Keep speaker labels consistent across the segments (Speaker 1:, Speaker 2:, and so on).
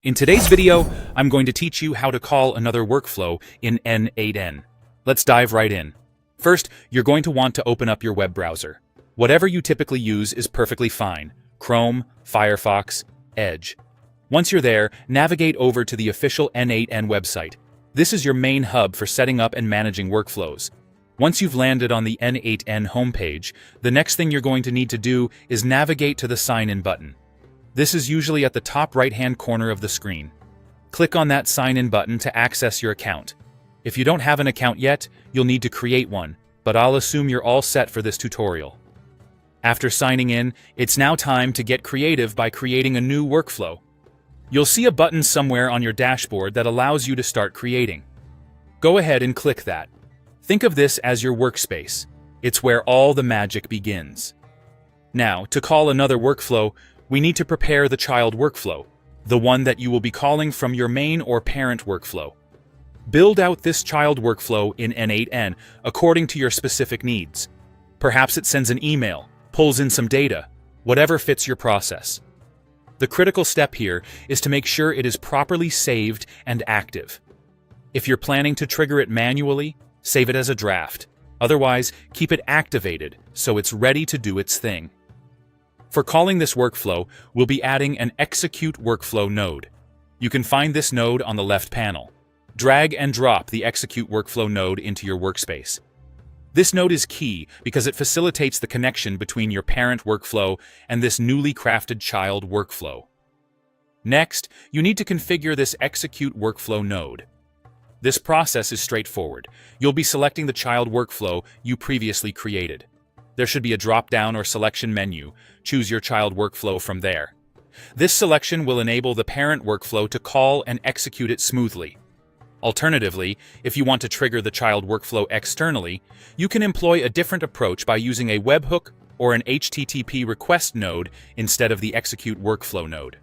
Speaker 1: In today's video, I'm going to teach you how to call another workflow in n8n. Let's dive right in. First, you're going to want to open up your web browser. Whatever you typically use is perfectly fine. Chrome, Firefox, Edge. Once you're there, navigate over to the official n8n website. This is your main hub for setting up and managing workflows. Once you've landed on the n8n homepage, the next thing you're going to need to do is navigate to the Sign In button. This is usually at the top right-hand corner of the screen. Click on that Sign In button to access your account. If you don't have an account yet, you'll need to create one, but I'll assume you're all set for this tutorial. After signing in, it's now time to get creative by creating a new workflow. You'll see a button somewhere on your dashboard that allows you to start creating. Go ahead and click that. Think of this as your workspace. It's where all the magic begins. Now, to call another workflow, we need to prepare the child workflow, the one that you will be calling from your main or parent workflow. Build out this child workflow in n8n according to your specific needs. Perhaps it sends an email, pulls in some data, whatever fits your process. The critical step here is to make sure it is properly saved and active. If you're planning to trigger it manually, save it as a draft. Otherwise, keep it activated so it's ready to do its thing. For calling this workflow, we'll be adding an execute workflow node. You can find this node on the left panel. Drag and drop the execute workflow node into your workspace. This node is key because it facilitates the connection between your parent workflow and this newly crafted child workflow. Next, you need to configure this execute workflow node. This process is straightforward. You'll be selecting the child workflow you previously created. There should be a drop-down or selection menu. Choose your child workflow from there. This selection will enable the parent workflow to call and execute it smoothly. Alternatively, if you want to trigger the child workflow externally, you can employ a different approach by using a webhook or an HTTP request node instead of the execute workflow node.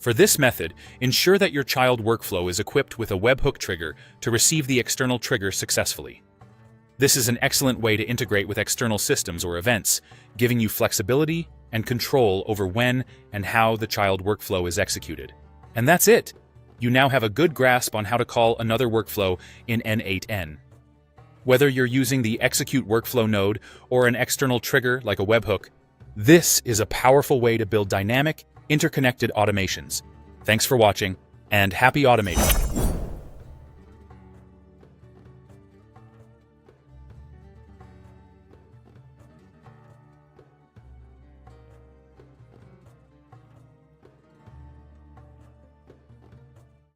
Speaker 1: For this method, ensure that your child workflow is equipped with a webhook trigger to receive the external trigger successfully. This is an excellent way to integrate with external systems or events, giving you flexibility and control over when and how the child workflow is executed. And that's it! You now have a good grasp on how to call another workflow in n8n. Whether you're using the execute workflow node or an external trigger like a webhook, this is a powerful way to build dynamic, interconnected automations. Thanks for watching, and happy automating!